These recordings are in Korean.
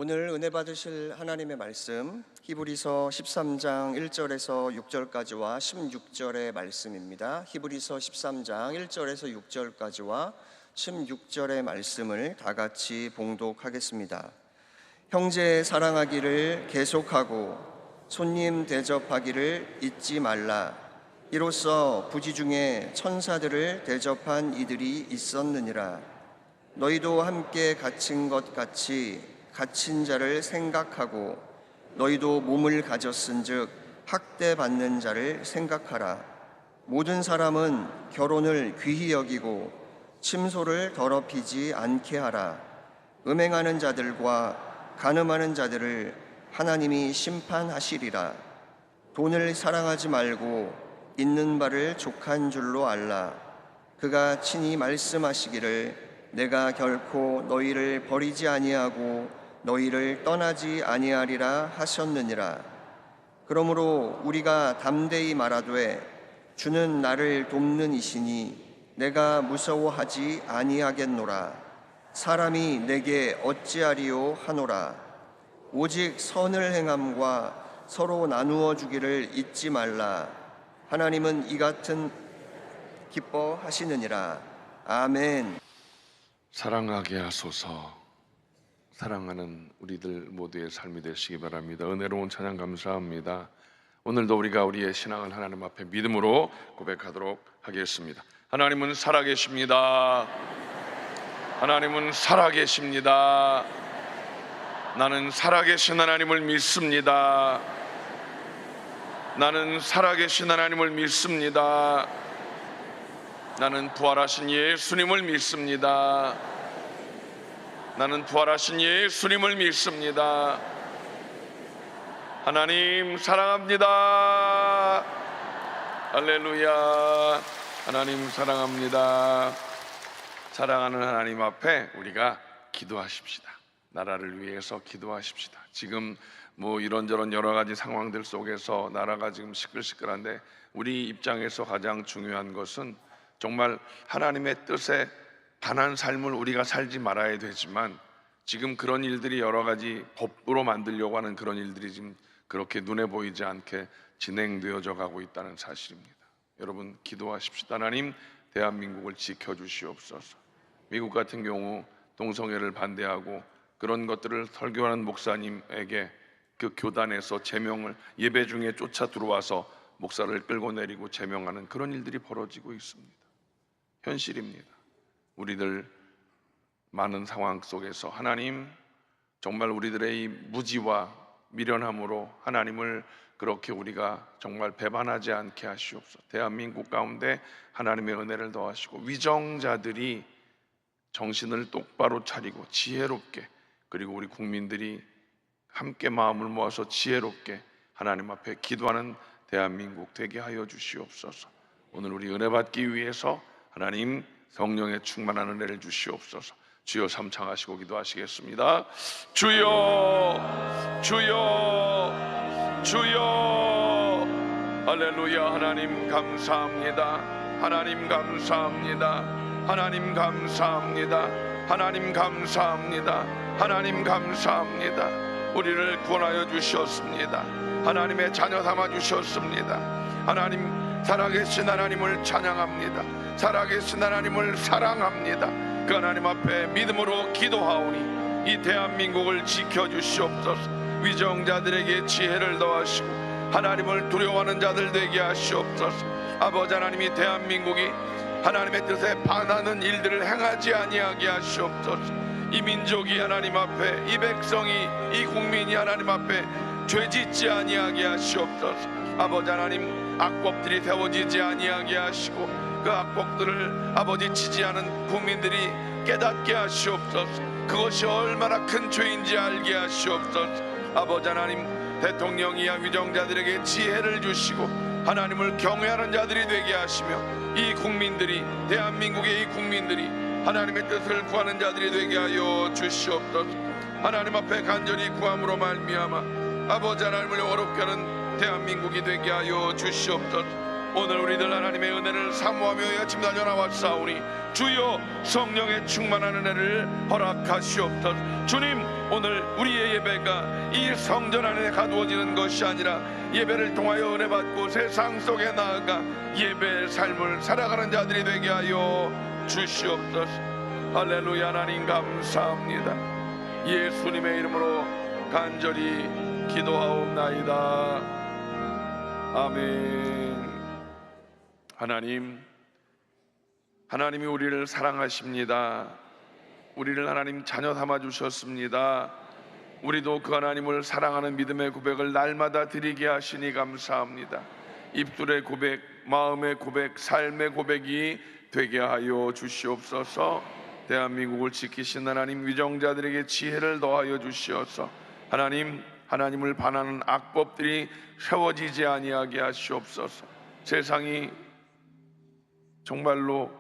오늘 은혜 받으실 하나님의 말씀 히브리서 13장 1절에서 6절까지와 16절의 말씀입니다. 히브리서 13장 1절에서 6절까지와 16절의 말씀을 다 같이 봉독하겠습니다. 형제 사랑하기를 계속하고 손님 대접하기를 잊지 말라. 이로써 부지 중에 천사들을 대접한 이들이 있었느니라. 너희도 함께 갇힌 것 같이 갇힌 자를 생각하고 너희도 몸을 가졌은즉 학대받는 자를 생각하라. 모든 사람은 결혼을 귀히 여기고 침소를 더럽히지 않게 하라. 음행하는 자들과 간음하는 자들을 하나님이 심판하시리라. 돈을 사랑하지 말고 있는 바를 족한 줄로 알라. 그가 친히 말씀하시기를 내가 결코 너희를 버리지 아니하고 너희를 떠나지 아니하리라 하셨느니라. 그러므로 우리가 담대히 말하되 주는 나를 돕는 이시니 내가 무서워하지 아니하겠노라. 사람이 내게 어찌하리요 하노라. 오직 선을 행함과 서로 나누어 주기를 잊지 말라. 하나님은 이 같은 기뻐하시느니라. 아멘. 사랑하게 하소서. 사랑하는 우리들 모두의 삶이 되시기 바랍니다. 은혜로운 찬양 감사합니다. 오늘도 우리가 우리의 신앙을 하나님 앞에 믿음으로 고백하도록 하겠습니다. 하나님은 살아계십니다. 하나님은 살아계십니다. 나는 살아계신 하나님을 믿습니다. 나는 살아계신 하나님을 믿습니다. 나는 부활하신 예수님을 믿습니다. 나는 부활하신 예수님을 믿습니다. 하나님 사랑합니다. 할렐루야. 하나님 사랑합니다. 사랑하는 하나님 앞에 우리가 기도하십시다. 나라를 위해서 기도하십시다. 지금 이런저런 여러 가지 상황들 속에서 나라가 지금 시끌시끌한데 우리 입장에서 가장 중요한 것은 정말 하나님의 뜻에 반한 삶을 우리가 살지 말아야 되지만 지금 그런 일들이 여러 가지 법으로 만들려고 하는 그런 일들이 지금 그렇게 눈에 보이지 않게 진행되어져 가고 있다는 사실입니다. 여러분 기도하십시다. 하나님 대한민국을 지켜주시옵소서. 미국 같은 경우 동성애를 반대하고 그런 것들을 설교하는 목사님에게 그 교단에서 제명을 예배 중에 쫓아 들어와서 목사를 끌고 내리고 제명하는 그런 일들이 벌어지고 있습니다. 현실입니다. 우리들 많은 상황 속에서 하나님 정말 우리들의 이 무지와 미련함으로 하나님을 그렇게 우리가 정말 배반하지 않게 하시옵소서. 대한민국 가운데 하나님의 은혜를 더하시고 위정자들이 정신을 똑바로 차리고 지혜롭게, 그리고 우리 국민들이 함께 마음을 모아서 지혜롭게 하나님 앞에 기도하는 대한민국 되게 하여 주시옵소서. 오늘 우리 은혜 받기 위해서 하나님 성령의 충만한 은혜를 주시옵소서. 주여 삼창하시고 기도하시겠습니다. 주여 주여 주여. 할렐루야. 하나님 감사합니다. 하나님 감사합니다. 하나님 감사합니다. 하나님 감사합니다. 하나님 감사합니다. 우리를 구원하여 주셨습니다. 하나님의 자녀 삼아 주셨습니다. 하나님 살아계신 하나님을 찬양합니다. 살아계신 하나님을 사랑합니다. 그 하나님 앞에 믿음으로 기도하오니 이 대한민국을 지켜주시옵소서. 위정자들에게 지혜를 더하시고 하나님을 두려워하는 자들 되게 하시옵소서. 아버지 하나님이 대한민국이 하나님의 뜻에 반하는 일들을 행하지 아니하게 하시옵소서. 이 민족이 하나님 앞에, 이 백성이, 이 국민이 하나님 앞에 죄짓지 아니하게 하시옵소서. 아버지 하나님 악법들이 세워지지 아니하게 하시고 그 악법들을 아버지 지지하는 국민들이 깨닫게 하시옵소서. 그것이 얼마나 큰 죄인지 알게 하시옵소서. 아버지 하나님 대통령이야 위정자들에게 지혜를 주시고 하나님을 경외하는 자들이 되게 하시며 이 국민들이, 대한민국의 이 국민들이 하나님의 뜻을 구하는 자들이 되게 하여 주시옵소서. 하나님 앞에 간절히 구함으로 말미암아 아버지 하나님을 어렵게 하는 대한민국이 되게 하여 주시옵소서. 오늘 우리들 하나님의 은혜를 사모하며 아침 달려 나왔사오니 주여 성령의 충만한 은혜를 허락하시옵소서. 주님, 오늘 우리의 예배가 이 성전 안에 가두어지는 것이 아니라 예배를 통하여 은혜 받고 세상 속에 나아가 예배의 삶을 살아가는 자들이 되게 하여 주시옵소서. 할렐루야. 하나님 감사합니다. 예수님의 이름으로 간절히 기도하옵나이다. 아멘. 하나님이 우리를 사랑하십니다. 우리를 하나님 자녀 삼아 주셨습니다. 우리도 그 하나님을 사랑하는 믿음의 고백을 날마다 드리게 하시니 감사합니다. 입술의 고백, 마음의 고백, 삶의 고백이 되게 하여 주시옵소서. 대한민국을 지키신 하나님, 위정자들에게 지혜를 더하여 주시옵소서. 하나님을 반하는 악법들이 세워지지 아니하게 하시옵소서. 세상이 정말로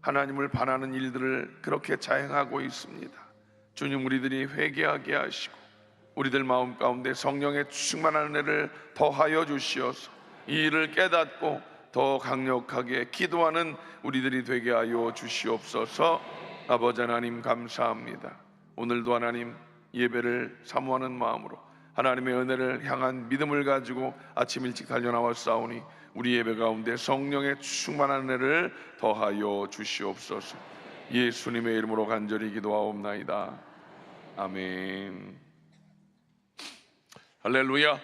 하나님을 반하는 일들을 그렇게 자행하고 있습니다. 주님, 우리들이 회개하게 하시고 우리들 마음 가운데 성령의 충만한 은혜를 더하여 주시어서 이 일을 깨닫고 더 강력하게 기도하는 우리들이 되게 하여 주시옵소서. 아버지 하나님 감사합니다. 오늘도 하나님 예배를 사모하는 마음으로 하나님의 은혜를 향한 믿음을 가지고 아침 일찍 달려나왔사오니 우리 예배 가운데 성령의 충만한 은혜를 더하여 주시옵소서. 예수님의 이름으로 간절히 기도하옵나이다. 아멘. 할렐루야.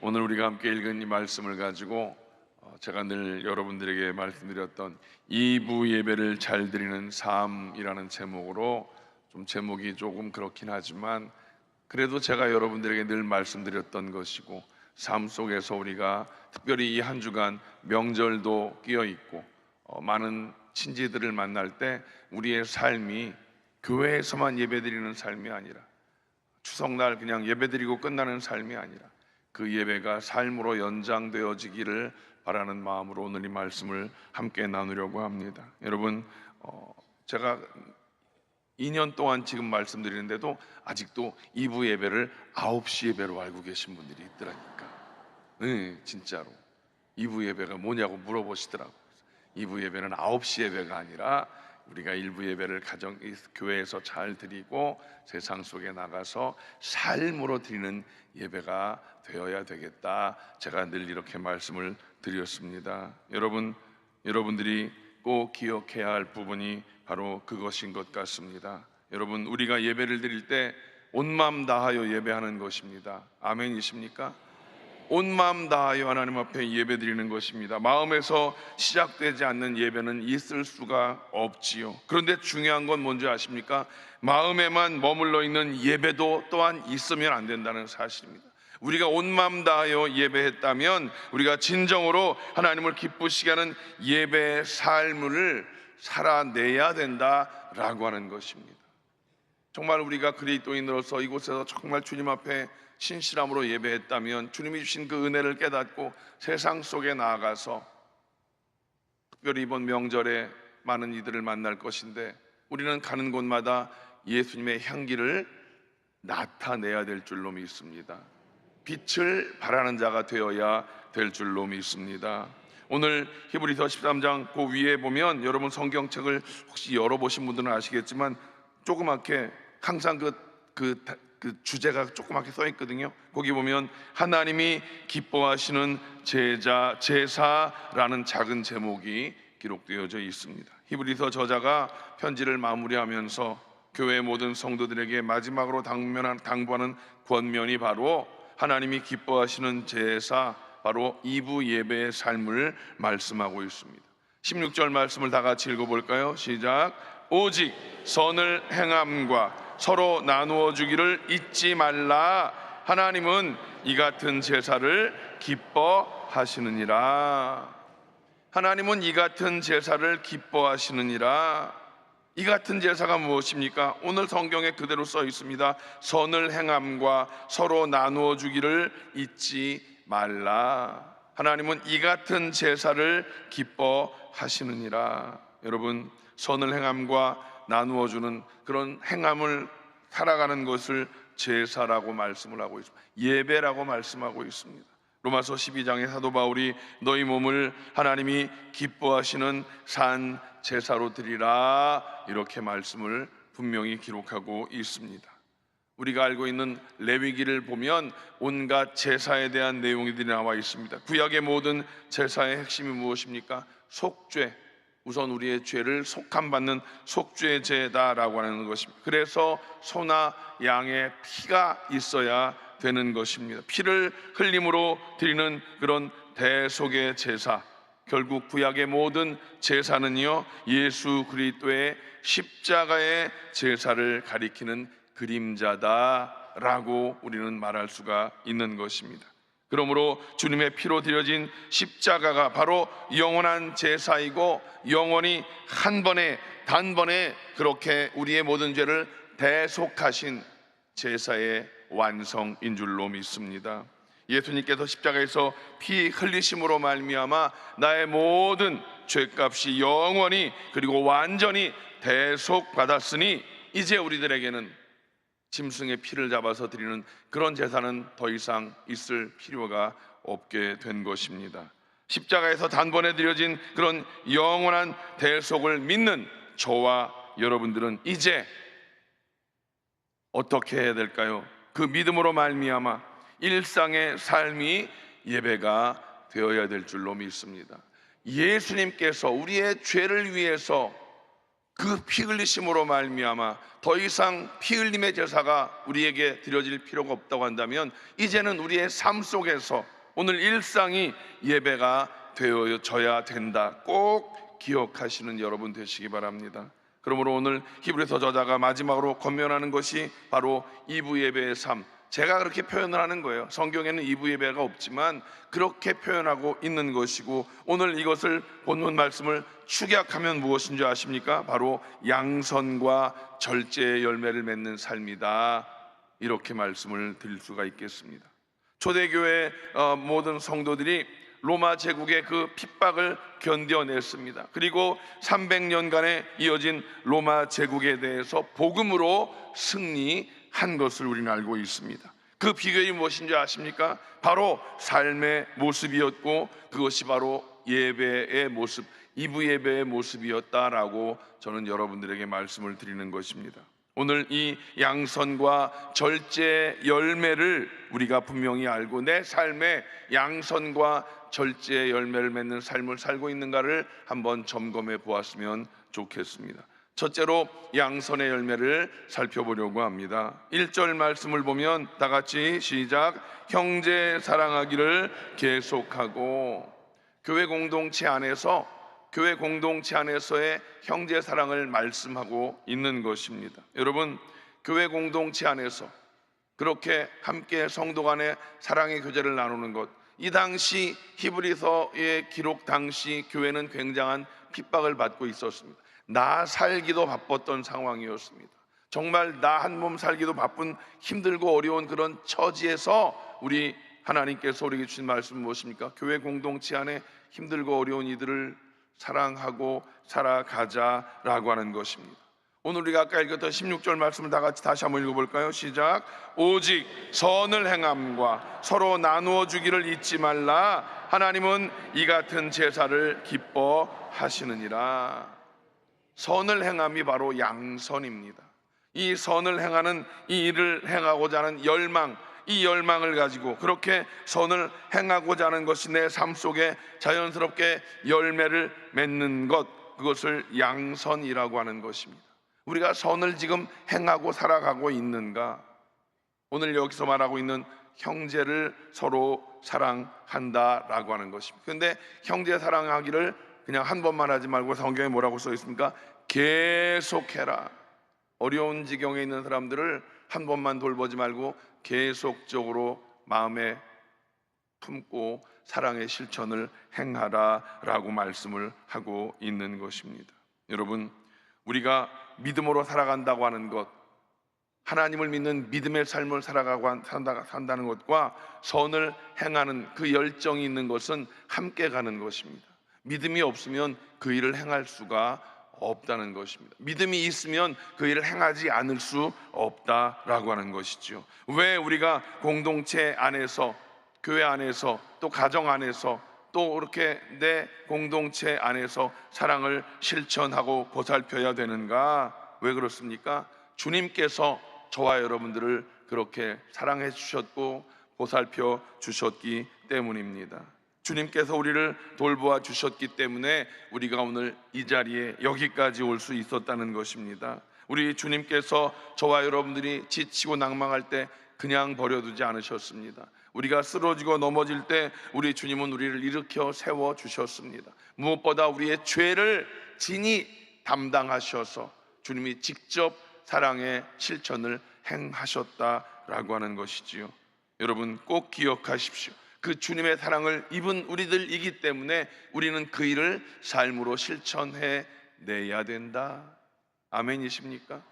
오늘 우리가 함께 읽은 이 말씀을 가지고 제가 늘 여러분들에게 말씀드렸던 2부 예배를 잘 드리는 삶이라는 제목으로, 좀 제목이 조금 그렇긴 하지만 그래도 제가 여러분들에게 늘 말씀드렸던 것이고, 삶 속에서 우리가 특별히 이 한 주간 명절도 끼어 있고 많은 친지들을 만날 때 우리의 삶이 교회에서만 예배드리는 삶이 아니라, 추석날 그냥 예배드리고 끝나는 삶이 아니라 그 예배가 삶으로 연장되어지기를 바라는 마음으로 오늘 이 말씀을 함께 나누려고 합니다. 여러분, 제가 2년 동안 지금 말씀드리는데도 아직도 2부 예배를 9시 예배로 알고 계신 분들이 있더라니까. 네, 진짜로 2부 예배가 뭐냐고 물어보시더라고요. 2부 예배는 9시 예배가 아니라 우리가 1부 예배를 교회에서 잘 드리고 세상 속에 나가서 삶으로 드리는 예배가 되어야 되겠다. 제가 늘 이렇게 말씀을 드렸습니다. 여러분들이 꼭 기억해야 할 부분이 바로 그것인 것 같습니다. 여러분, 우리가 예배를 드릴 때 온 마음 다하여 예배하는 것입니다. 아멘이십니까? 온 마음 다하여 하나님 앞에 예배 드리는 것입니다. 마음에서 시작되지 않는 예배는 있을 수가 없지요. 그런데 중요한 건 뭔지 아십니까? 마음에만 머물러 있는 예배도 또한 있으면 안 된다는 사실입니다. 우리가 온 마음 다하여 예배했다면 우리가 진정으로 하나님을 기쁘시게 하는 예배의 삶을 살아내야 된다라고 하는 것입니다. 정말 우리가 그리스도인으로서 이곳에서 정말 주님 앞에 신실함으로 예배했다면 주님이 주신 그 은혜를 깨닫고 세상 속에 나아가서 특별히 이번 명절에 많은 이들을 만날 것인데 우리는 가는 곳마다 예수님의 향기를 나타내야 될 줄로 믿습니다. 빛을 발하는 자가 되어야 될 줄로 믿습니다. 오늘 히브리서 13장 그 위에 보면, 여러분 성경책을 혹시 열어보신 분들은 아시겠지만 조그맣게 항상 그 주제가 조그맣게 써 있거든요. 거기 보면 하나님이 기뻐하시는 제사라는 작은 제목이 기록되어져 있습니다. 히브리서 저자가 편지를 마무리하면서 교회 모든 성도들에게 마지막으로 당부하는 권면이 바로 하나님이 기뻐하시는 제사, 바로 2부 예배의 삶을 말씀하고 있습니다. 16절 말씀을 다 같이 읽어볼까요? 시작. 오직 선을 행함과 서로 나누어 주기를 잊지 말라. 하나님은 이 같은 제사를 기뻐하시느니라. 하나님은 이 같은 제사를 기뻐하시느니라. 이 같은 제사가 무엇입니까? 오늘 성경에 그대로 써 있습니다. 선을 행함과 서로 나누어 주기를 잊지 말라. 하나님은 이 같은 제사를 기뻐하시느니라. 여러분, 선을 행함과 나누어 주는 그런 행함을 살아가는 것을 제사라고 말씀을 하고 있습니다. 예배라고 말씀하고 있습니다. 로마서 12장의 사도 바울이 너희 몸을 하나님이 기뻐하시는 산 제사로 드리라, 이렇게 말씀을 분명히 기록하고 있습니다. 우리가 알고 있는 레위기를 보면 온갖 제사에 대한 내용들이 나와 있습니다. 구약의 모든 제사의 핵심이 무엇입니까? 속죄, 우선 우리의 죄를 속함받는 속죄 제다라고 하는 것입니다. 그래서 소나 양의 피가 있어야 되는 것입니다. 피를 흘림으로 드리는 그런 대속의 제사, 결국 구약의 모든 제사는요, 예수 그리스도의 십자가의 제사를 가리키는 그림자다라고 우리는 말할 수가 있는 것입니다. 그러므로 주님의 피로 드려진 십자가가 바로 영원한 제사이고, 영원히 한 번에 단번에 그렇게 우리의 모든 죄를 대속하신 제사의 완성인 줄로 믿습니다. 예수님께서 십자가에서 피 흘리심으로 말미암아 나의 모든 죄값이 영원히 그리고 완전히 대속받았으니, 이제 우리들에게는 짐승의 피를 잡아서 드리는 그런 제사는 더 이상 있을 필요가 없게 된 것입니다. 십자가에서 단번에 드려진 그런 영원한 대속을 믿는 저와 여러분들은 이제 어떻게 해야 될까요? 그 믿음으로 말미암아 일상의 삶이 예배가 되어야 될 줄로 믿습니다. 예수님께서 우리의 죄를 위해서 그 피 흘리심으로 말미암아 더 이상 피 흘림의 제사가 우리에게 드려질 필요가 없다고 한다면, 이제는 우리의 삶 속에서 오늘 일상이 예배가 되어져야 된다, 꼭 기억하시는 여러분 되시기 바랍니다. 그러므로 오늘 히브리서 저자가 마지막으로 권면하는 것이 바로 이부 예배의 삶. 제가 그렇게 표현을 하는 거예요. 성경에는 이부 예배가 없지만 그렇게 표현하고 있는 것이고, 오늘 이것을 본문 말씀을 축약하면 무엇인 줄 아십니까? 바로 양선과 절제의 열매를 맺는 삶이다, 이렇게 말씀을 드릴 수가 있겠습니다. 초대교회 모든 성도들이 로마 제국의 그 핍박을 견뎌냈습니다. 그리고 300년간에 이어진 로마 제국에 대해서 복음으로 승리한 것을 우리는 알고 있습니다. 그 비결이 무엇인지 아십니까? 바로 삶의 모습이었고, 그것이 바로 예배의 모습, 이부 예배의 모습이었다라고 저는 여러분들에게 말씀을 드리는 것입니다. 오늘 이 양선과 절제 열매를 우리가 분명히 알고 내 삶에 양선과 절제 열매를 맺는 삶을 살고 있는가를 한번 점검해 보았으면 좋겠습니다. 첫째로 양선의 열매를 살펴보려고 합니다. 1절 말씀을 보면 다 같이 시작. 형제 사랑하기를 계속하고. 교회 공동체 안에서의 형제 사랑을 말씀하고 있는 것입니다. 여러분, 교회 공동체 안에서 그렇게 함께 성도 간의 사랑의 교제를 나누는 것, 이 당시 히브리서의 기록 당시 교회는 굉장한 핍박을 받고 있었습니다. 나 살기도 바빴던 상황이었습니다. 정말 나 한 몸 살기도 바쁜 힘들고 어려운 그런 처지에서 우리 하나님께서 우리에게 주신 말씀은 무엇입니까? 교회 공동체 안에 힘들고 어려운 이들을 사랑하고 살아가자라고 하는 것입니다. 오늘 우리가 아까 읽었던 16절 말씀을 다 같이 다시 한번 읽어볼까요? 시작. 오직 선을 행함과 서로 나누어 주기를 잊지 말라. 하나님은 이 같은 제사를 기뻐하시느니라. 선을 행함이 바로 양선입니다. 이 선을 행하는 이 일을 행하고자 하는 열망, 이 열망을 가지고 그렇게 선을 행하고자 하는 것이 내 삶 속에 자연스럽게 열매를 맺는 것, 그것을 양선이라고 하는 것입니다. 우리가 선을 지금 행하고 살아가고 있는가? 오늘 여기서 말하고 있는 형제를 서로 사랑한다라고 하는 것입니다. 그런데 형제 사랑하기를 그냥 한 번만 하지 말고 성경에 뭐라고 써 있습니까? 계속해라. 어려운 지경에 있는 사람들을 한 번만 돌보지 말고 계속적으로 마음에 품고 사랑의 실천을 행하라라고 말씀을 하고 있는 것입니다. 여러분, 우리가 믿음으로 살아간다고 하는 것, 하나님을 믿는 믿음의 삶을 산다는 것과 선을 행하는 그 열정이 있는 것은 함께 가는 것입니다. 믿음이 없으면 그 일을 행할 수가 없다는 것입니다. 믿음이 있으면 그 일을 행하지 않을 수 없다라고 하는 것이죠. 왜 우리가 공동체 안에서 교회 안에서, 또 가정 안에서, 또 이렇게 내 공동체 안에서 사랑을 실천하고 보살펴야 되는가? 왜 그렇습니까? 주님께서 저와 여러분들을 그렇게 사랑해 주셨고 보살펴 주셨기 때문입니다. 주님께서 우리를 돌보아 주셨기 때문에 우리가 오늘 이 자리에 여기까지 올 수 있었다는 것입니다. 우리 주님께서 저와 여러분들이 지치고 낭망할 때 그냥 버려두지 않으셨습니다. 우리가 쓰러지고 넘어질 때 우리 주님은 우리를 일으켜 세워 주셨습니다. 무엇보다 우리의 죄를 진히 담당하셔서 주님이 직접 사랑의 실천을 행하셨다라고 하는 것이지요. 여러분 꼭 기억하십시오. 그 주님의 사랑을 입은 우리들이기 때문에 우리는 그 일을 삶으로 실천해 내야 된다. 아멘이십니까?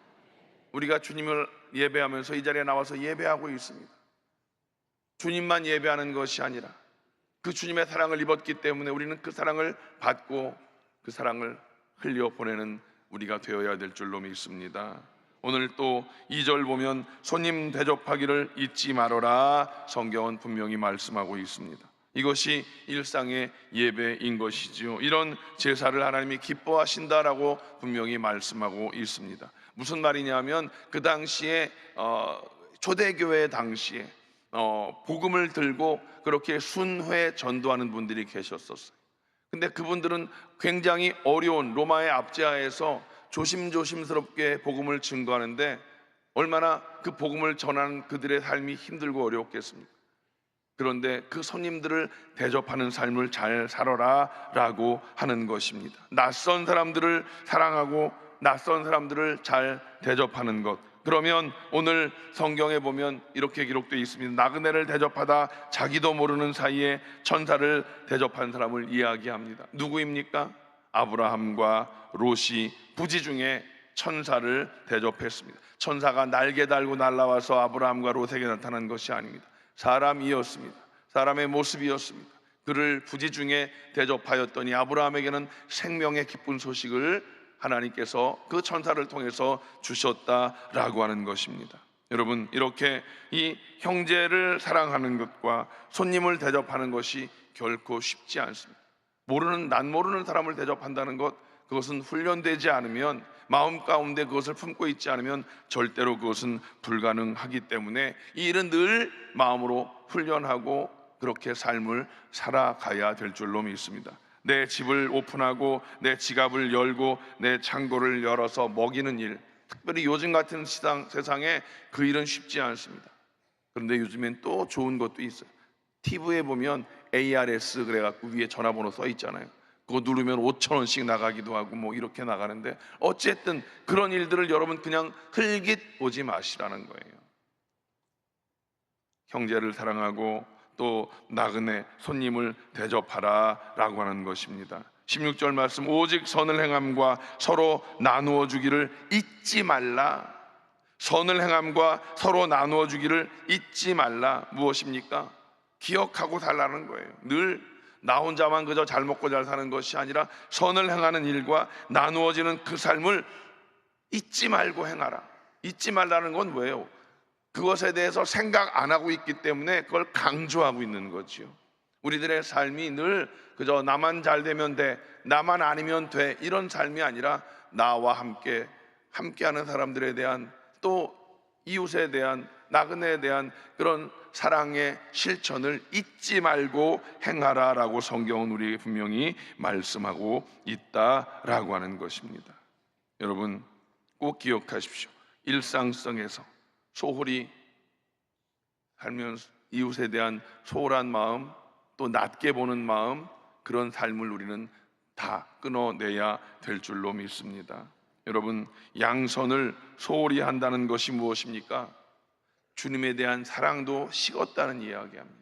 우리가 주님을 예배하면서 이 자리에 나와서 예배하고 있습니다. 주님만 예배하는 것이 아니라 그 주님의 사랑을 입었기 때문에 우리는 그 사랑을 받고 그 사랑을 흘려보내는 우리가 되어야 될 줄로 믿습니다. 오늘 또 2절 보면 손님 대접하기를 잊지 말아라, 성경은 분명히 말씀하고 있습니다. 이것이 일상의 예배인 것이지요. 이런 제사를 하나님이 기뻐하신다라고 분명히 말씀하고 있습니다. 무슨 말이냐면 그 당시에 초대교회 당시에 복음을 들고 그렇게 순회 전도하는 분들이 계셨었어요. 근데 그분들은 굉장히 어려운 로마의 압제하에서 조심조심스럽게 복음을 증거하는데 얼마나 그 복음을 전하는 그들의 삶이 힘들고 어려웠겠습니까? 그런데 그 손님들을 대접하는 삶을 잘 살아라 라고 하는 것입니다. 낯선 사람들을 사랑하고 낯선 사람들을 잘 대접하는 것. 그러면 오늘 성경에 보면 이렇게 기록되어 있습니다. 나그네를 대접하다 자기도 모르는 사이에 천사를 대접한 사람을 이야기합니다. 누구입니까? 아브라함과 롯이 부지 중에 천사를 대접했습니다. 천사가 날개 달고 날아와서 아브라함과 롯에게 나타난 것이 아닙니다. 사람이었습니다. 사람의 모습이었습니다. 그를 부지 중에 대접하였더니 아브라함에게는 생명의 기쁜 소식을 하나님께서 그 천사를 통해서 주셨다라고 하는 것입니다. 여러분, 이렇게 이 형제를 사랑하는 것과 손님을 대접하는 것이 결코 쉽지 않습니다. 난 모르는 사람을 대접한다는 것, 그것은 훈련되지 않으면, 마음 가운데 그것을 품고 있지 않으면 절대로 그것은 불가능하기 때문에 이 일은 늘 마음으로 훈련하고 그렇게 삶을 살아가야 될 줄로 믿습니다. 내 집을 오픈하고 내 지갑을 열고 내 창고를 열어서 먹이는 일, 특별히 요즘 같은 세상에 그 일은 쉽지 않습니다. 그런데 요즘엔 또 좋은 것도 있어요. TV에 보면 ARS 그래갖고 위에 전화번호 써 있잖아요. 그거 누르면 5,000원씩 나가기도 하고 뭐 이렇게 나가는데, 어쨌든 그런 일들을 여러분 그냥 흘깃 보지 마시라는 거예요. 형제를 사랑하고 또 나그네 손님을 대접하라 라고 하는 것입니다. 16절 말씀, 오직 선을 행함과 서로 나누어 주기를 잊지 말라. 선을 행함과 서로 나누어 주기를 잊지 말라. 무엇입니까? 기억하고 살라는 거예요. 늘 나 혼자만 그저 잘 먹고 잘 사는 것이 아니라 선을 행하는 일과 나누어지는 그 삶을 잊지 말고 행하라. 잊지 말라는 건 뭐예요? 그것에 대해서 생각 안 하고 있기 때문에 그걸 강조하고 있는 거지요. 우리들의 삶이 늘 그저 나만 잘 되면 돼, 나만 아니면 돼, 이런 삶이 아니라 나와 함께하는 사람들에 대한, 또 이웃에 대한, 나그네에 대한 그런 사랑의 실천을 잊지 말고 행하라라고 성경은 우리에게 분명히 말씀하고 있다라고 하는 것입니다. 여러분 꼭 기억하십시오. 일상성에서 소홀히 살면서 이웃에 대한 소홀한 마음, 또 낮게 보는 마음, 그런 삶을 우리는 다 끊어내야 될 줄로 믿습니다. 여러분, 양선을 소홀히 한다는 것이 무엇입니까? 주님에 대한 사랑도 식었다는 이야기합니다.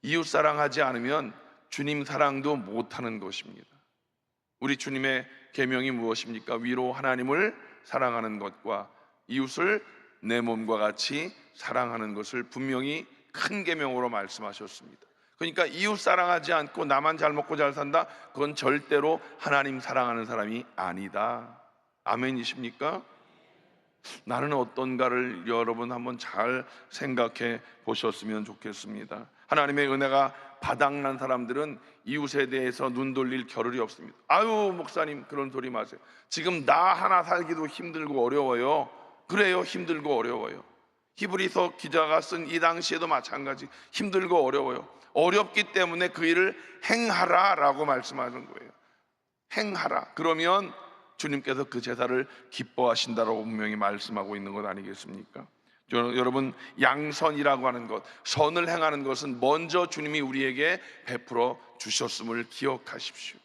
이웃 사랑하지 않으면 주님 사랑도 못하는 것입니다. 우리 주님의 계명이 무엇입니까? 위로 하나님을 사랑하는 것과 이웃을 내 몸과 같이 사랑하는 것을 분명히 큰 계명으로 말씀하셨습니다. 그러니까 이웃 사랑하지 않고 나만 잘 먹고 잘 산다, 그건 절대로 하나님 사랑하는 사람이 아니다. 아멘이십니까? 나는 어떤가를 여러분 한번 잘 생각해 보셨으면 좋겠습니다. 하나님의 은혜가 바닥난 사람들은 이웃에 대해서 눈 돌릴 겨를이 없습니다. 아유 목사님 그런 소리 마세요. 지금 나 하나 살기도 힘들고 어려워요. 그래요, 힘들고 어려워요. 히브리서 기자가 쓴 이 당시에도 마찬가지, 힘들고 어려워요. 어렵기 때문에 그 일을 행하라 라고 말씀하는 거예요. 행하라. 그러면 주님께서 그 제사를 기뻐하신다라고 분명히 말씀하고 있는 것 아니겠습니까? 여러분, 양선이라고 하는 것, 선을 행하는 것은 먼저 주님이 우리에게 베풀어 주셨음을 기억하십시오.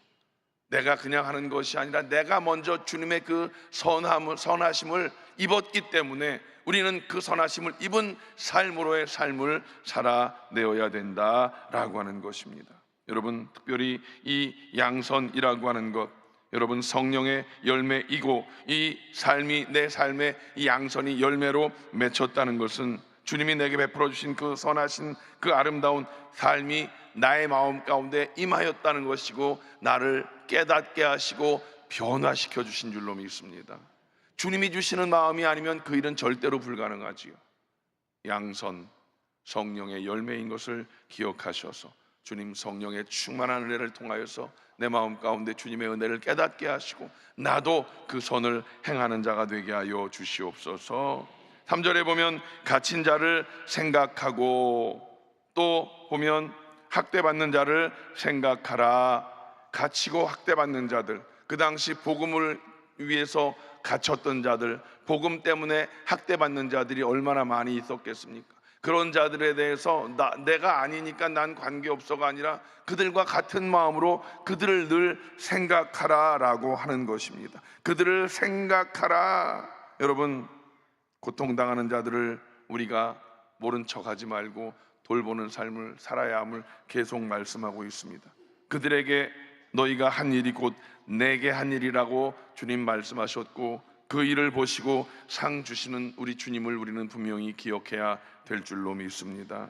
내가 그냥 하는 것이 아니라 내가 먼저 주님의 그 선하심을 입었기 때문에 우리는 그 선하심을 입은 삶으로의 삶을 살아내어야 된다라고 하는 것입니다. 여러분, 특별히 이 양선이라고 하는 것, 여러분 성령의 열매이고 이 삶이, 내 삶의 이 양선이 열매로 맺혔다는 것은 주님이 내게 베풀어 주신 그 선하신 그 아름다운 삶이 나의 마음 가운데 임하였다는 것이고 나를 깨닫게 하시고 변화시켜 주신 줄로 믿습니다. 주님이 주시는 마음이 아니면 그 일은 절대로 불가능하지요. 양선, 성령의 열매인 것을 기억하셔서 주님 성령의 충만한 은혜를 통하여서 내 마음 가운데 주님의 은혜를 깨닫게 하시고 나도 그 선을 행하는 자가 되게 하여 주시옵소서. 3절에 보면 갇힌 자를 생각하고, 또 보면 학대받는 자를 생각하라. 갇히고 학대받는 자들, 그 당시 복음을 위해서 갇혔던 자들, 복음 때문에 학대받는 자들이 얼마나 많이 있었겠습니까? 그런 자들에 대해서 내가 아니니까 난 관계없어가 아니라 그들과 같은 마음으로 그들을 늘 생각하라 라고 하는 것입니다. 그들을 생각하라. 여러분, 고통당하는 자들을 우리가 모른 척하지 말고 돌보는 삶을 살아야 함을 계속 말씀하고 있습니다. 그들에게 너희가 한 일이 곧 내게 한 일이라고 주님 말씀하셨고, 그 일을 보시고 상 주시는 우리 주님을 우리는 분명히 기억해야 될 줄로 믿습니다.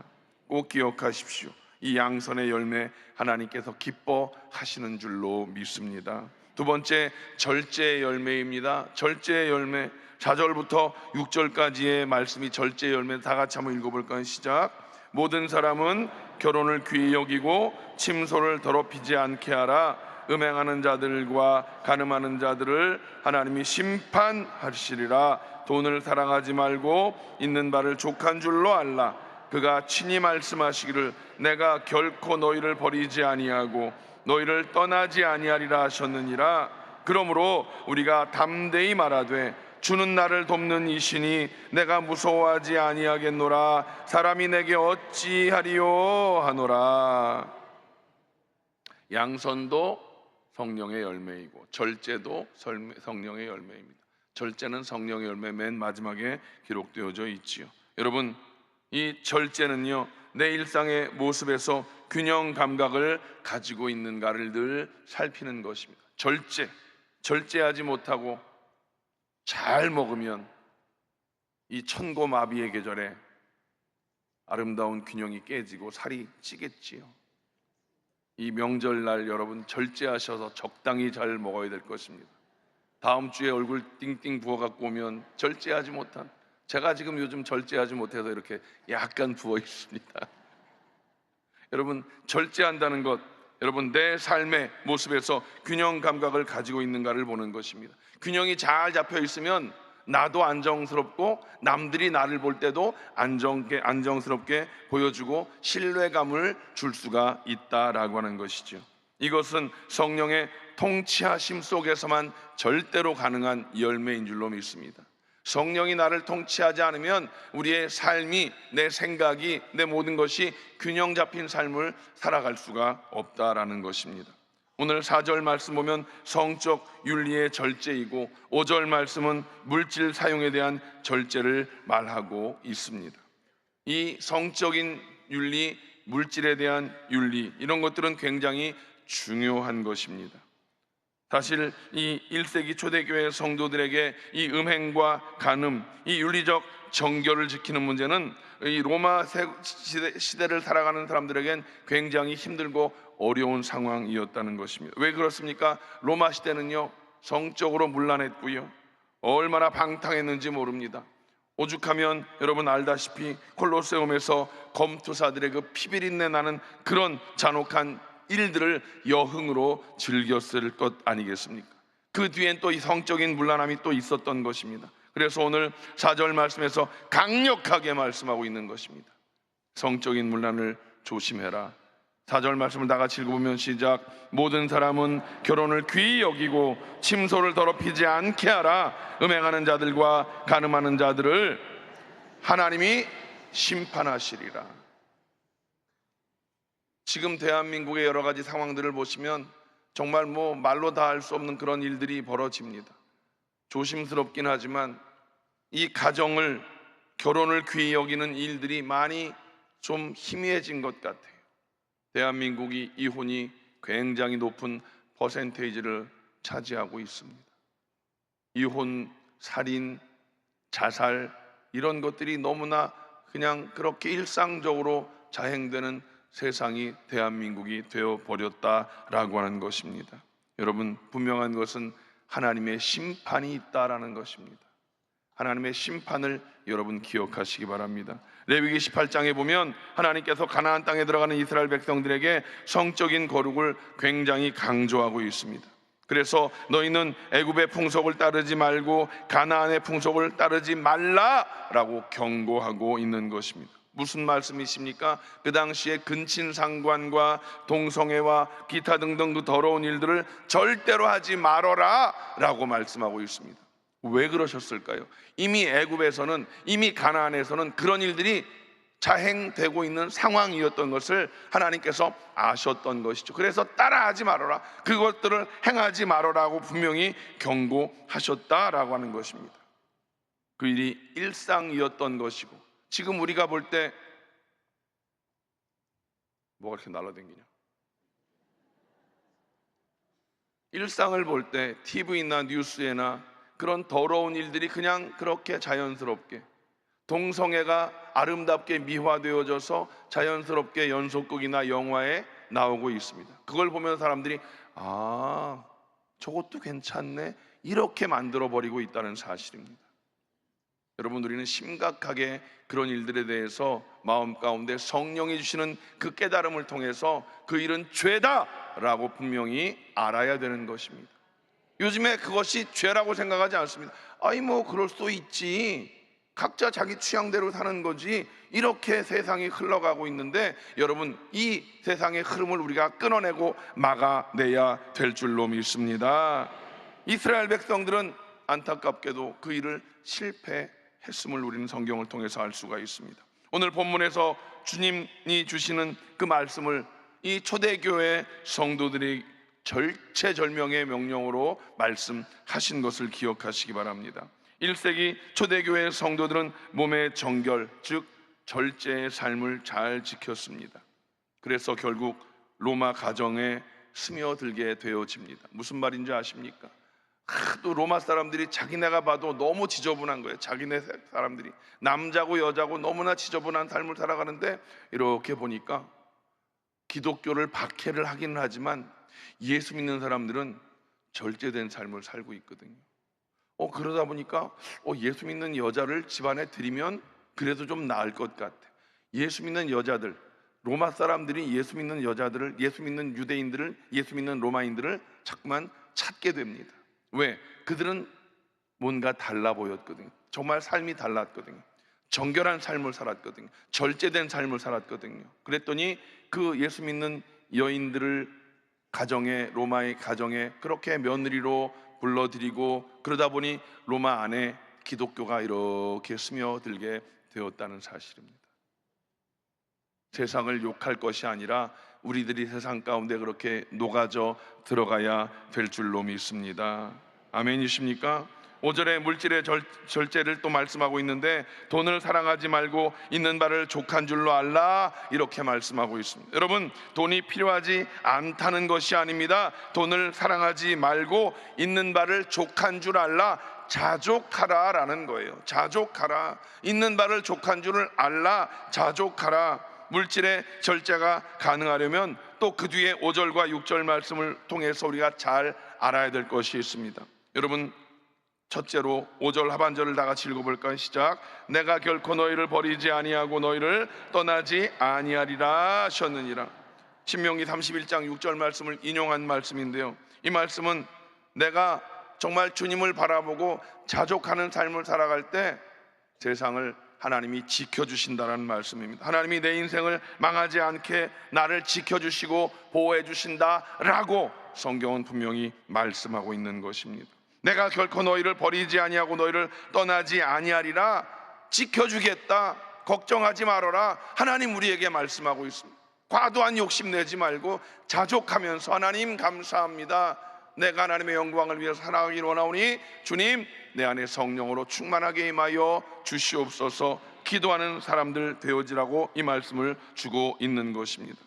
꼭 기억하십시오. 이 양선의 열매 하나님께서 기뻐하시는 줄로 믿습니다. 두 번째, 절제의 열매입니다. 절제의 열매, 4절부터 6절까지의 말씀이 절제의 열매. 다 같이 한번 읽어볼까요? 시작. 모든 사람은 결혼을 귀히 여기고 침소를 더럽히지 않게 하라. 음행하는 자들과 간음하는 자들을 하나님이 심판하시리라. 돈을 사랑하지 말고 있는 바를 족한 줄로 알라. 그가 친히 말씀하시기를 내가 결코 너희를 버리지 아니하고 너희를 떠나지 아니하리라 하셨느니라. 그러므로 우리가 담대히 말하되 주는 나를 돕는 이시니 내가 무서워하지 아니하겠노라. 사람이 내게 어찌하리요 하노라. 양선도 성령의 열매이고 절제도 성령의 열매입니다. 절제는 성령의 열매 맨 마지막에 기록되어져 있지요. 여러분, 이 절제는요, 내 일상의 모습에서 균형 감각을 가지고 있는가를 늘 살피는 것입니다. 절제하지 못하고 잘 먹으면 이 천고마비의 계절에 아름다운 균형이 깨지고 살이 찌겠지요. 이 명절날 여러분 절제하셔서 적당히 잘 먹어야 될 것입니다. 다음 주에 얼굴 띵띵 부어갖고 오면 절제하지 못한, 제가 지금 요즘 절제하지 못해서 이렇게 약간 부어 있습니다. 여러분, 절제한다는 것, 여러분 내 삶의 모습에서 균형 감각을 가지고 있는가를 보는 것입니다. 균형이 잘 잡혀 있으면 나도 안정스럽고 남들이 나를 볼 때도 안정스럽게 보여주고 신뢰감을 줄 수가 있다라고 하는 것이죠. 이것은 성령의 통치하심 속에서만 절대로 가능한 열매인 줄로 믿습니다. 성령이 나를 통치하지 않으면 우리의 삶이, 내 생각이, 내 모든 것이 균형 잡힌 삶을 살아갈 수가 없다라는 것입니다. 오늘 4절 말씀 보면 성적 윤리의 절제이고 5절 말씀은 물질 사용에 대한 절제를 말하고 있습니다. 이 성적인 윤리, 물질에 대한 윤리, 이런 것들은 굉장히 중요한 것입니다. 사실 이 1세기 초대교회 성도들에게 이 음행과 간음, 이 윤리적 정결을 지키는 문제는 이 로마 시대를 살아가는 사람들에겐 굉장히 힘들고 어려운 상황이었다는 것입니다. 왜 그렇습니까? 로마 시대는요 성적으로 문란했고요, 얼마나 방탕했는지 모릅니다. 오죽하면 여러분 알다시피 콜로세움에서 검투사들의 그 피비린내 나는 그런 잔혹한 일들을 여흥으로 즐겼을 것 아니겠습니까? 그 뒤엔 또 이 성적인 문란함이 또 있었던 것입니다. 그래서 오늘 4절 말씀에서 강력하게 말씀하고 있는 것입니다. 성적인 문란을 조심해라. 4절 말씀을 다 같이 읽어보면 시작. 모든 사람은 결혼을 귀히 여기고 침소를 더럽히지 않게 하라. 음행하는 자들과 간음하는 자들을 하나님이 심판하시리라. 지금 대한민국의 여러 가지 상황들을 보시면 정말 말로 다 할 수 없는 그런 일들이 벌어집니다. 조심스럽긴 하지만 이 가정을, 결혼을 귀히 여기는 일들이 많이 좀 희미해진 것 같아요. 대한민국이 이혼이 굉장히 높은 퍼센테이지를 차지하고 있습니다. 이혼, 살인, 자살 이런 것들이 너무나 그냥 그렇게 일상적으로 자행되는 세상이 대한민국이 되어버렸다라고 하는 것입니다. 여러분, 분명한 것은 하나님의 심판이 있다라는 것입니다. 하나님의 심판을 여러분 기억하시기 바랍니다. 레위기 18장에 보면 하나님께서 가나안 땅에 들어가는 이스라엘 백성들에게 성적인 거룩을 굉장히 강조하고 있습니다. 그래서 너희는 애굽의 풍속을 따르지 말고 가나안의 풍속을 따르지 말라라고 경고하고 있는 것입니다. 무슨 말씀이십니까? 그 당시에 근친상관과 동성애와 기타 등등 그 더러운 일들을 절대로 하지 말어라 라고 말씀하고 있습니다. 왜 그러셨을까요? 이미 애굽에서는, 이미 가나안에서는 그런 일들이 자행되고 있는 상황이었던 것을 하나님께서 아셨던 것이죠. 그래서 따라하지 말아라, 그것들을 행하지 말아라고 분명히 경고하셨다라고 하는 것입니다. 그 일이 일상이었던 것이고, 지금 우리가 볼 때 뭐가 이렇게 날아다니냐? 일상을 볼 때 TV나 뉴스에나 그런 더러운 일들이 그냥 그렇게 자연스럽게, 동성애가 아름답게 미화되어져서 자연스럽게 연속극이나 영화에 나오고 있습니다. 그걸 보면 사람들이 저것도 괜찮네 이렇게 만들어버리고 있다는 사실입니다. 여러분, 우리는 심각하게 그런 일들에 대해서 마음 가운데 성령이 주시는 그 깨달음을 통해서 그 일은 죄다라고 분명히 알아야 되는 것입니다. 요즘에 그것이 죄라고 생각하지 않습니다. 그럴 수 있지, 각자 자기 취향대로 사는 거지, 이렇게 세상이 흘러가고 있는데, 여러분, 이 세상의 흐름을 우리가 끊어내고 막아내야 될 줄로 믿습니다. 이스라엘 백성들은 안타깝게도 그 일을 실패했음을 우리는 성경을 통해서 알 수가 있습니다. 오늘 본문에서 주님이 주시는 그 말씀을 이 초대교회 성도들이 절체절명의 명령으로 말씀하신 것을 기억하시기 바랍니다. 1세기 초대교회 성도들은 몸의 정결, 즉 절제의 삶을 잘 지켰습니다. 그래서 결국 로마 가정에 스며들게 되어집니다. 무슨 말인지 아십니까? 또 로마 사람들이 자기네가 봐도 너무 지저분한 거예요. 자기네 사람들이 남자고 여자고 너무나 지저분한 삶을 살아가는데, 이렇게 보니까 기독교를 박해를 하기는 하지만 예수 믿는 사람들은 절제된 삶을 살고 있거든요. 그러다 보니까 예수 믿는 여자를 집안에 들이면 그래도 좀 나을 것 같아. 예수 믿는 여자들, 로마 사람들이 예수 믿는 여자들을, 예수 믿는 유대인들을, 예수 믿는 로마인들을 자꾸만 찾게 됩니다. 왜? 그들은 뭔가 달라 보였거든요. 정말 삶이 달랐거든요. 정결한 삶을 살았거든요. 절제된 삶을 살았거든요. 그랬더니 그 예수 믿는 여인들을 가정에, 로마의 가정에 그렇게 며느리로 불러들이고, 그러다 보니 로마 안에 기독교가 이렇게 스며들게 되었다는 사실입니다. 세상을 욕할 것이 아니라 우리들이 세상 가운데 그렇게 녹아져 들어가야 될 줄로 믿습니다. 아멘이십니까? 5절에 물질의 절제를 또 말씀하고 있는데, 돈을 사랑하지 말고 있는 바를 족한 줄로 알라, 이렇게 말씀하고 있습니다. 여러분, 돈이 필요하지 않다는 것이 아닙니다. 돈을 사랑하지 말고 있는 바를 족한 줄 알라, 자족하라 라는 거예요. 자족하라, 있는 바를 족한 줄을 알라, 자족하라. 물질의 절제가 가능하려면 또 그 뒤에 5절과 6절 말씀을 통해서 우리가 잘 알아야 될 것이 있습니다. 여러분, 첫째로 5절 하반절을 다 같이 읽어볼까요? 시작. 내가 결코 너희를 버리지 아니하고 너희를 떠나지 아니하리라 하셨느니라. 신명기 31장 6절 말씀을 인용한 말씀인데요, 이 말씀은 내가 정말 주님을 바라보고 자족하는 삶을 살아갈 때 세상을 하나님이 지켜주신다는 말씀입니다. 하나님이 내 인생을 망하지 않게 나를 지켜주시고 보호해 주신다라고 성경은 분명히 말씀하고 있는 것입니다. 내가 결코 너희를 버리지 아니하고 너희를 떠나지 아니하리라, 지켜주겠다, 걱정하지 말아라, 하나님 우리에게 말씀하고 있습니다. 과도한 욕심 내지 말고 자족하면서 하나님 감사합니다, 내가 하나님의 영광을 위해서 살아가길 원하오니 주님 내 안에 성령으로 충만하게 임하여 주시옵소서, 기도하는 사람들 되어지라고 이 말씀을 주고 있는 것입니다.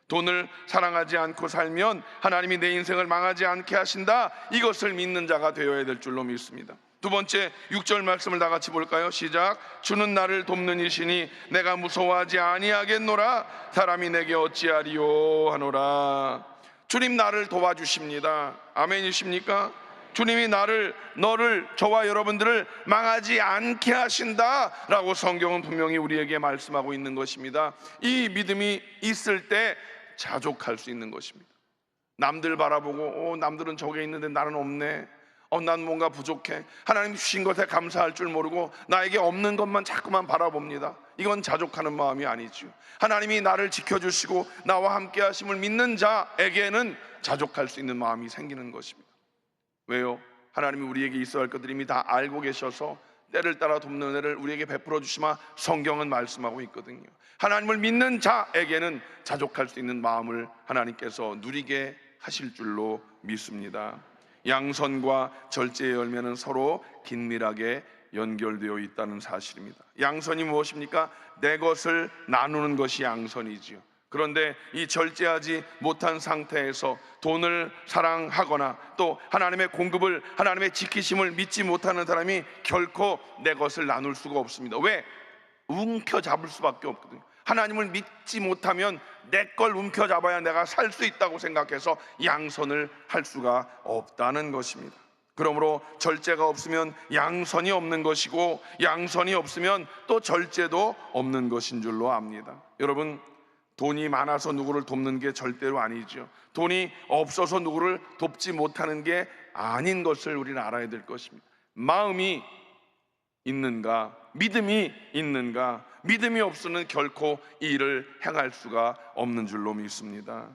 돈을 사랑하지 않고 살면 하나님이 내 인생을 망하지 않게 하신다, 이것을 믿는 자가 되어야 될 줄로 믿습니다. 두 번째 6절 말씀을 다 같이 볼까요? 시작. 주는 나를 돕는 이시니 내가 무서워하지 아니하겠노라, 사람이 내게 어찌하리요 하노라. 주님 나를 도와주십니다. 아멘이십니까? 주님이 너를, 저와 여러분들을 망하지 않게 하신다라고 성경은 분명히 우리에게 말씀하고 있는 것입니다. 이 믿음이 있을 때 자족할 수 있는 것입니다. 남들 바라보고 남들은 저게 있는데 나는 없네, 난 뭔가 부족해, 하나님 주신 것에 감사할 줄 모르고 나에게 없는 것만 자꾸만 바라봅니다. 이건 자족하는 마음이 아니죠. 하나님이 나를 지켜주시고 나와 함께 하심을 믿는 자에게는 자족할 수 있는 마음이 생기는 것입니다. 왜요? 하나님이 우리에게 있어야 할 것들을 이미 다 알고 계셔서 때를 따라 돕는 은혜를 우리에게 베풀어 주시마 성경은 말씀하고 있거든요. 하나님을 믿는 자에게는 자족할 수 있는 마음을 하나님께서 누리게 하실 줄로 믿습니다. 양선과 절제의 열매는 서로 긴밀하게 연결되어 있다는 사실입니다. 양선이 무엇입니까? 내 것을 나누는 것이 양선이지요. 그런데 이 절제하지 못한 상태에서 돈을 사랑하거나 또 하나님의 공급을, 하나님의 지키심을 믿지 못하는 사람이 결코 내 것을 나눌 수가 없습니다. 왜? 움켜잡을 수밖에 없거든요. 하나님을 믿지 못하면 내 걸 움켜잡아야 내가 살 수 있다고 생각해서 양선을 할 수가 없다는 것입니다. 그러므로 절제가 없으면 양선이 없는 것이고, 양선이 없으면 또 절제도 없는 것인 줄로 압니다. 여러분, 돈이 많아서 누구를 돕는 게 절대로 아니죠. 돈이 없어서 누구를 돕지 못하는 게 아닌 것을 우리는 알아야 될 것입니다. 마음이 있는가, 믿음이 있는가, 믿음이 없으면 결코 이 일을 행할 수가 없는 줄로 믿습니다.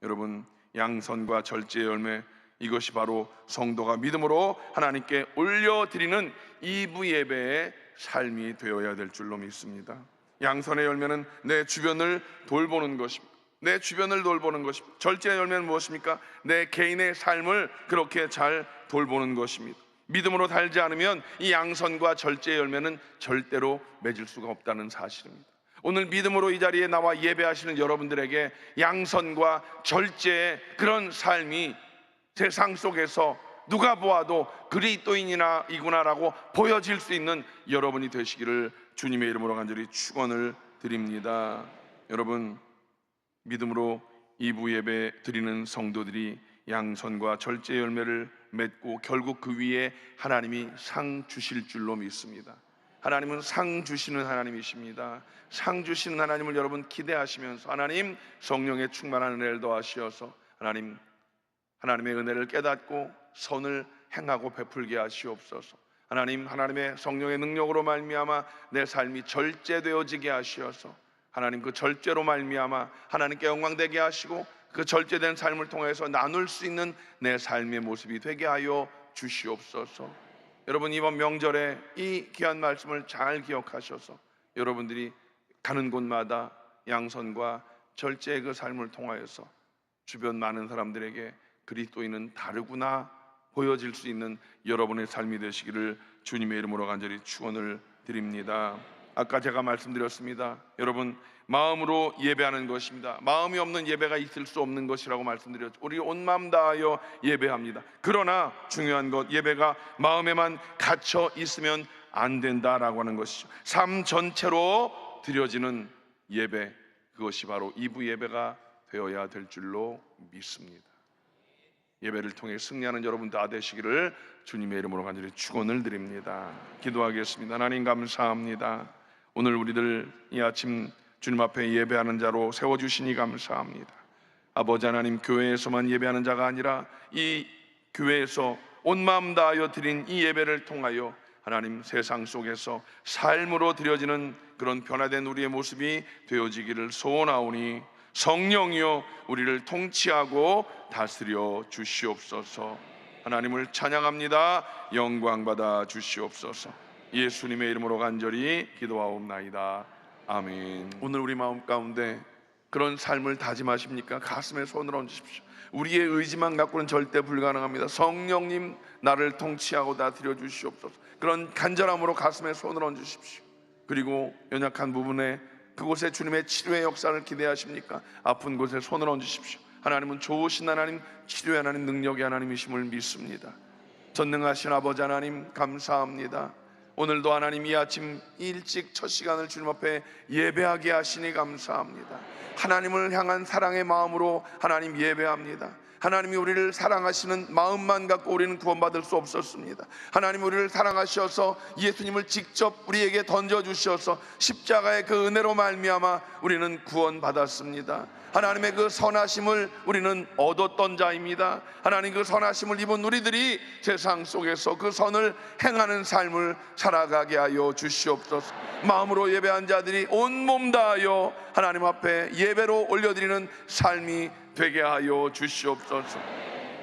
여러분, 양선과 절제의 열매, 이것이 바로 성도가 믿음으로 하나님께 올려드리는 이부 예배의 삶이 되어야 될 줄로 믿습니다. 양선의 열매는 내 주변을 돌보는 것입니다. 내 주변을 돌보는 것입니다. 절제의 열매는 무엇입니까? 내 개인의 삶을 그렇게 잘 돌보는 것입니다. 믿음으로 살지 않으면 이 양선과 절제의 열매는 절대로 맺을 수가 없다는 사실입니다. 오늘 믿음으로 이 자리에 나와 예배하시는 여러분들에게 양선과 절제의 그런 삶이 세상 속에서 누가 보아도 그리스도인이구나라고 보여질 수 있는 여러분이 되시기를 주님의 이름으로 간절히 축원을 드립니다. 여러분, 믿음으로 이부 예배 드리는 성도들이 양선과 절제의 열매를 맺고 결국 그 위에 하나님이 상 주실 줄로 믿습니다. 하나님은 상 주시는 하나님이십니다. 상 주시는 하나님을 여러분 기대하시면서 하나님 성령의 충만한 은혜를 더하시어서 하나님의 은혜를 깨닫고 선을 행하고 베풀게 하시옵소서. 하나님의 성령의 능력으로 말미암아 내 삶이 절제되어지게 하시어서 하나님 그 절제로 말미암아 하나님께 영광되게 하시고 그 절제된 삶을 통해서 나눌 수 있는 내 삶의 모습이 되게 하여 주시옵소서. 여러분, 이번 명절에 이 귀한 말씀을 잘 기억하셔서 여러분들이 가는 곳마다 양선과 절제의 그 삶을 통하여서 주변 많은 사람들에게 그리스도인은 다르구나 보여질 수 있는 여러분의 삶이 되시기를 주님의 이름으로 간절히 축원을 드립니다. 아까 제가 말씀드렸습니다. 여러분, 마음으로 예배하는 것입니다. 마음이 없는 예배가 있을 수 없는 것이라고 말씀드렸죠. 우리 온 마음 다하여 예배합니다. 그러나 중요한 것, 예배가 마음에만 갇혀 있으면 안 된다라고 하는 것이죠. 삶 전체로 드려지는 예배, 그것이 바로 이부 예배가 되어야 될 줄로 믿습니다. 예배를 통해 승리하는 여러분 다 되시기를 주님의 이름으로 간절히 축원을 드립니다. 기도하겠습니다. 하나님 감사합니다. 오늘 우리들 이 아침 주님 앞에 예배하는 자로 세워주시니 감사합니다. 아버지 하나님, 교회에서만 예배하는 자가 아니라 이 교회에서 온 마음 다하여 드린 이 예배를 통하여 하나님, 세상 속에서 삶으로 드려지는 그런 변화된 우리의 모습이 되어지기를 소원하오니 성령이여 우리를 통치하고 다스려 주시옵소서. 하나님을 찬양합니다. 영광 받아 주시옵소서. 예수님의 이름으로 간절히 기도하옵나이다. 아멘. 오늘 우리 마음 가운데 그런 삶을 다짐하십니까? 가슴에 손을 얹으십시오. 우리의 의지만 갖고는 절대 불가능합니다. 성령님, 나를 통치하고 다스려 주시옵소서. 그런 간절함으로 가슴에 손을 얹으십시오. 그리고 연약한 부분에 그곳에 주님의 치료의 역사를 기대하십니까? 아픈 곳에 손을 얹으십시오. 하나님은 좋으신 하나님, 치료의 하나님, 능력의 하나님이심을 믿습니다. 전능하신 아버지 하나님 감사합니다. 오늘도 하나님 이 아침 일찍 첫 시간을 주님 앞에 예배하게 하시니 감사합니다. 하나님을 향한 사랑의 마음으로 하나님 예배합니다. 하나님이 우리를 사랑하시는 마음만 갖고 우리는 구원받을 수 없었습니다. 하나님 우리를 사랑하셔서 예수님을 직접 우리에게 던져주셔서 십자가의 그 은혜로 말미암아 우리는 구원받았습니다. 하나님의 그 선하심을 우리는 얻었던 자입니다. 하나님 그 선하심을 입은 우리들이 세상 속에서 그 선을 행하는 삶을 살아가게 하여 주시옵소서. 마음으로 예배한 자들이 온몸 다하여 하나님 앞에 예배로 올려드리는 삶이 되게 하여 주시옵소서.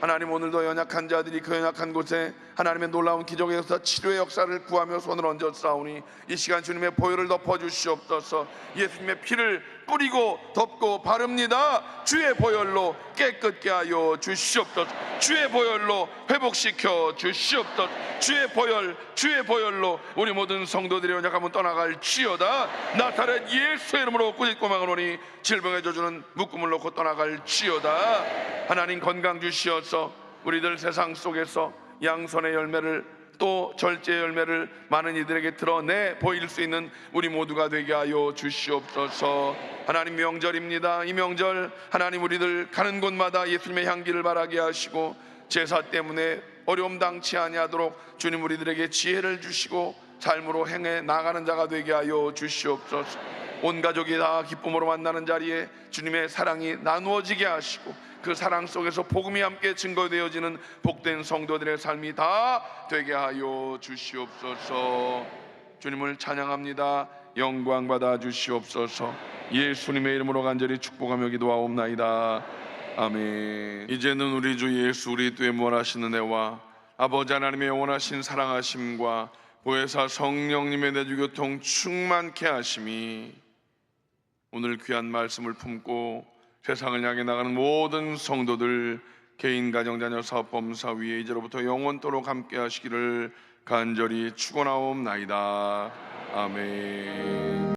하나님 오늘도 연약한 자들이 그 연약한 곳에 하나님의 놀라운 기적의 역사, 치료의 역사를 구하며 손을 얹어 싸우니 이 시간 주님의 보혈을 덮어 주시옵소서. 예수님의 피를 뿌리고 덮고 바릅니다. 주의 보혈로 깨끗게 하여 주시옵소서. 주의 보혈로 회복시켜 주시옵소서. 주의 보혈로 우리 모든 성도들의 연약함은 떠나갈지어다. 나사렛 예수의 이름으로 꾸짖고 망하노니 질병의 저주는 묶음을 놓고 떠나갈지어다. 하나님 건강 주시어서 우리들 세상 속에서 양선의 열매를 또 절제의 열매를 많은 이들에게 드러내 보일 수 있는 우리 모두가 되게 하여 주시옵소서. 하나님 명절입니다. 이 명절 하나님 우리들 가는 곳마다 예수님의 향기를 바라게 하시고 제사 때문에 어려움 당치 아니하도록 주님 우리들에게 지혜를 주시고 삶으로 행해 나가는 자가 되게 하여 주시옵소서. 온 가족이 다 기쁨으로 만나는 자리에 주님의 사랑이 나누어지게 하시고 그 사랑 속에서 복음이 함께 증거되어지는 복된 성도들의 삶이 다 되게 하여 주시옵소서. 주님을 찬양합니다. 영광 받아 주시옵소서. 예수님의 이름으로 간절히 축복하며 기도하옵나이다. 아멘. 이제는 우리 주 예수 그리스도의 무한하신 은혜와 아버지 하나님의 영원하신 사랑하심과 보혜사 성령님의 내주교통 충만케 하심이 오늘 귀한 말씀을 품고 세상을 향해 나가는 모든 성도들 개인, 가정, 자녀, 사업, 범사 위에 이제로부터 영원토록 함께 하시기를 간절히 축원하옵나이다. 아멘.